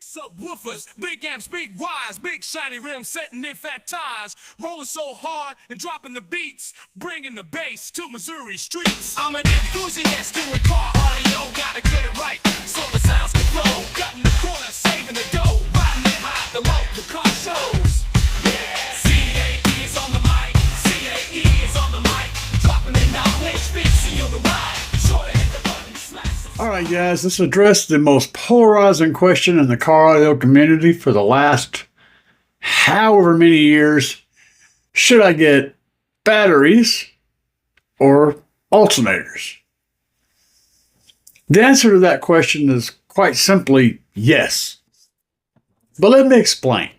Subwoofers, big amps, big wires, big shiny rims, setting in fat tires, rolling so hard and dropping the beats, bringing the bass to Missouri streets. I'm an enthusiast doing car audio, gotta get it right, so the sounds can flow. Cutting the corner, saving the dough, riding it high, the low, the car shows. Yeah, CAE is on the mic, CAE is on the mic, dropping it knowledge, big seal the ride, sure to hit the button, smash. All right, guys, let's address the most polarizing question in the car audio community for the last however many years. Should I get batteries or alternators? The answer to that question is quite simply yes. But let me explain.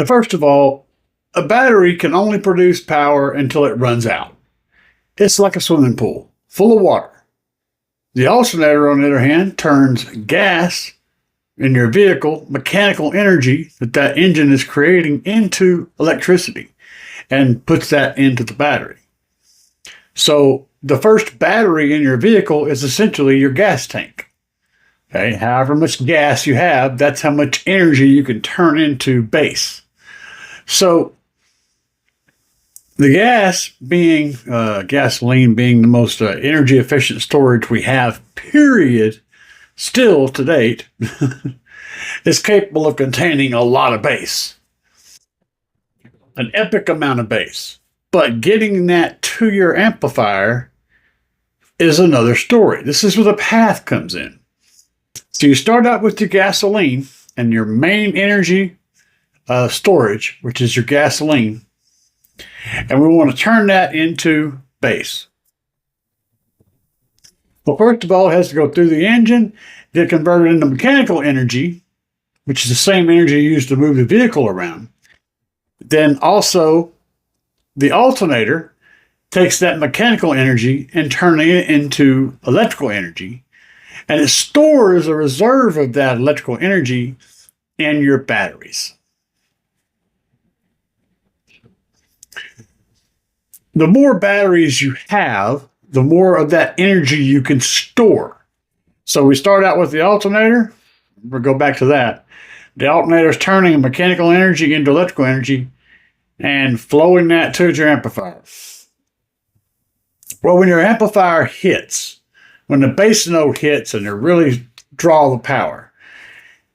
First of all, a battery can only produce power until it runs out. It's like a swimming pool, full of water. The alternator, on the other hand, turns gas in your vehicle, mechanical energy that engine is creating, into electricity and puts that into the battery. So the first battery in your vehicle is essentially your gas tank. Okay, however much gas you have, that's how much energy you can turn into bass. So the gasoline being the most energy efficient storage we have, period, still to date, is capable of containing a lot of bass. An epic amount of bass. But getting that to your amplifier is another story. This is where the path comes in. So you start out with your gasoline and your main energy storage, which is your gasoline. And we want to turn that into bass. Well, first of all, it has to go through the engine, get converted into mechanical energy, which is the same energy used to move the vehicle around. Then also, the alternator takes that mechanical energy and turning it into electrical energy. And it stores a reserve of that electrical energy in your batteries. The more batteries you have, the more of that energy you can store. So we start out with the alternator. We'll go back to that. The alternator is turning mechanical energy into electrical energy and flowing that to your amplifier. Well, when your amplifier hits, when the bass note hits and it really draws the power,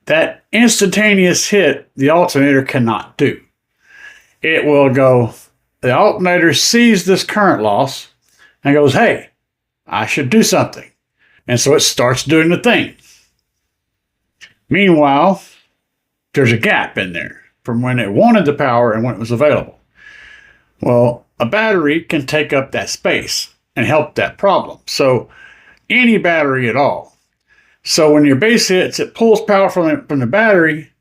that instantaneous hit, the alternator cannot do. It will go, the alternator sees this current loss and goes, hey, I should do something. And so it starts doing the thing. Meanwhile, there's a gap in there from when it wanted the power and when it was available. Well, a battery can take up that space and help that problem. So any battery at all. So when your bass hits, it pulls power from the battery.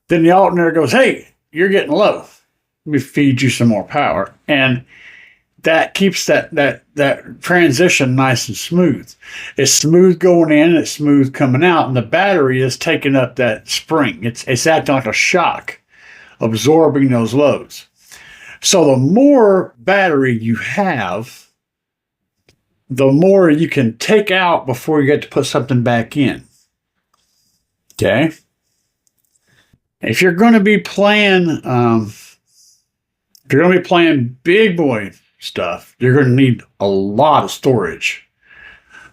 Then the alternator goes, hey, you're getting low. Let me feed you some more power. And that keeps that transition nice and smooth. It's smooth going in, it's smooth coming out, and the battery is taking up that spring. It's acting like a shock, absorbing those loads. So the more battery you have, the more you can take out before you get to put something back in. Okay? If you're going to be playing big boy stuff, you're going to need a lot of storage.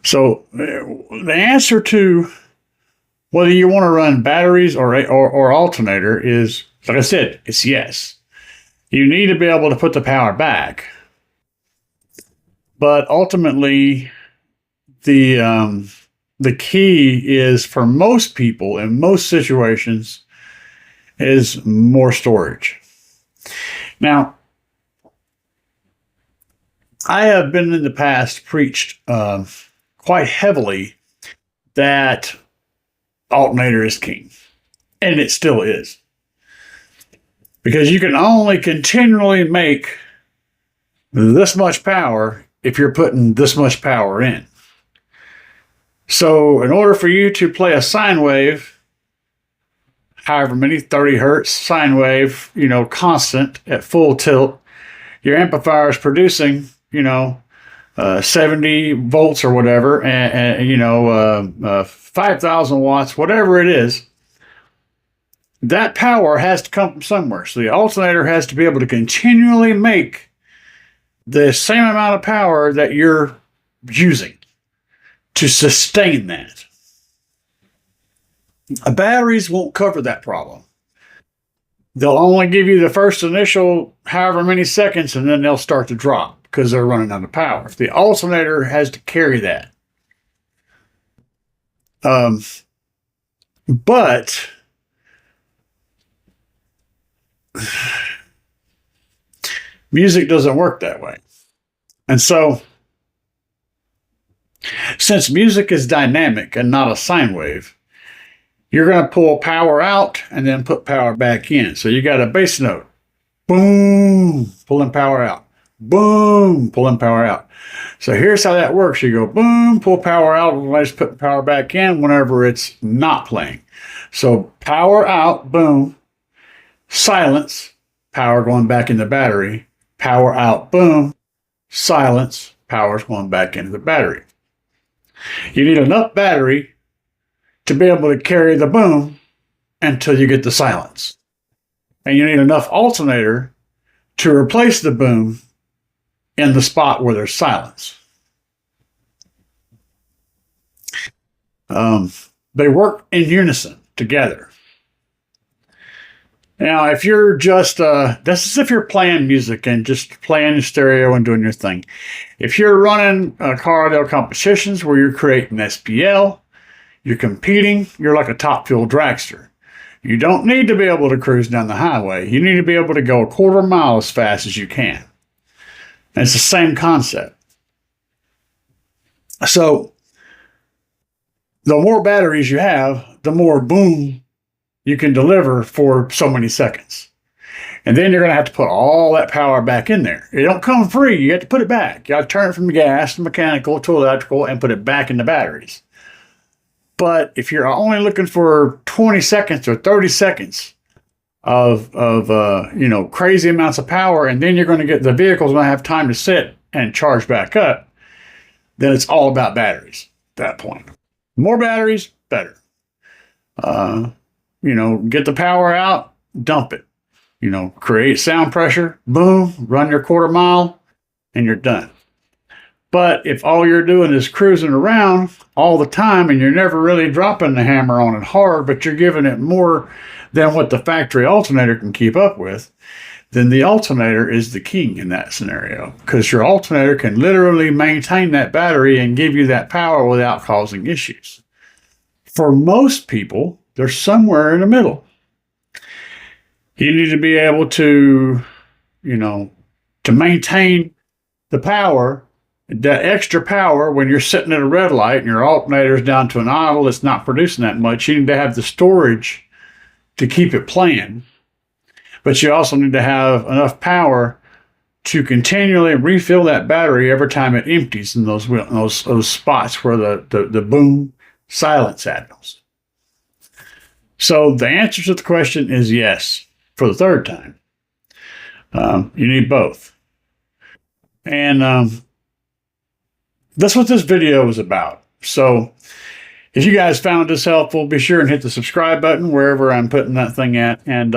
So the answer to whether you want to run batteries or alternator is, like I said, it's yes. You need to be able to put the power back. But ultimately, the key is, for most people in most situations, is more storage. Now, I have been in the past preached quite heavily that alternator is king, and it still is. Because you can only continually make this much power if you're putting this much power in. So in order for you to play a sine wave, however many, 30 hertz sine wave, constant at full tilt, your amplifier is producing, 70 volts or whatever, and 5,000 watts, whatever it is, that power has to come from somewhere. So the alternator has to be able to continually make the same amount of power that you're using to sustain that. Batteries won't cover that problem. They'll only give you the first initial however many seconds, and then they'll start to drop because they're running out of power. The alternator has to carry that. But music doesn't work that way. And so, since music is dynamic and not a sine wave, you're going to pull power out and then put power back in. So you got a bass note. Boom, pulling power out. Boom, pulling power out. So here's how that works. You go boom, pull power out, and let's put power back in whenever it's not playing. So power out, boom, silence, power going back in the battery. Power out, boom, silence, power's going back into the battery. You need enough battery to be able to carry the boom until you get the silence. And you need enough alternator to replace the boom in the spot where there's silence. They work in unison together. Now, if you're just, this is if you're playing music and just playing your stereo and doing your thing. If you're running car audio competitions where you're creating SPL, you're competing, you're like a top fuel dragster. You don't need to be able to cruise down the highway. You need to be able to go a quarter mile as fast as you can. And it's the same concept. So, the more batteries you have, the more boom you can deliver for so many seconds. And then you're going to have to put all that power back in there. It don't come free. You have to put it back. You got to turn it from gas to mechanical to electrical and put it back in the batteries. But if you're only looking for 20 seconds or 30 seconds of crazy amounts of power, and then you're going to get the vehicle's going to have time to sit and charge back up, then it's all about batteries at that point. More batteries, better. Get the power out, dump it. Create sound pressure, boom, run your quarter mile, and you're done. But if all you're doing is cruising around all the time and you're never really dropping the hammer on it hard, but you're giving it more than what the factory alternator can keep up with, then the alternator is the king in that scenario, because your alternator can literally maintain that battery and give you that power without causing issues. For most people, they're somewhere in the middle. You need to be able to, to maintain the power, that extra power when you're sitting at a red light and your alternator's down to an idle that's not producing that much. You need to have the storage to keep it playing. But you also need to have enough power to continually refill that battery every time it empties in those spots where the boom silence happens. So the answer to the question is yes, for the third time. You need both. And that's what this video is about. So if you guys found this helpful, be sure and hit the subscribe button wherever I'm putting that thing at. And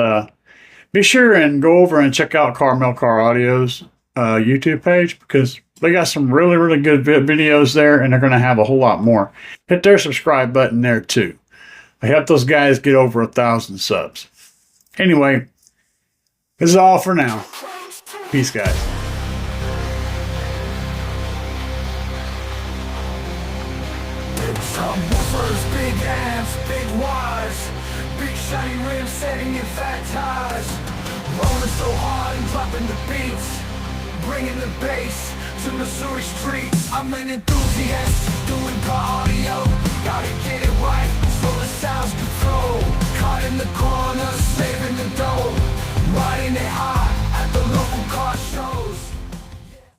be sure and go over and check out Carmel Car Audio's YouTube page, because they got some really, really good videos there, and they're going to have a whole lot more. Hit their subscribe button there too. I help those guys get over 1,000 subs. Anyway, this is all for now. Peace, guys. Some woofers, big amps, big wires, big shiny rims setting in fat tires, rolling so hard and dropping the beats, bringing the bass to Missouri streets. I'm an enthusiast doing car audio.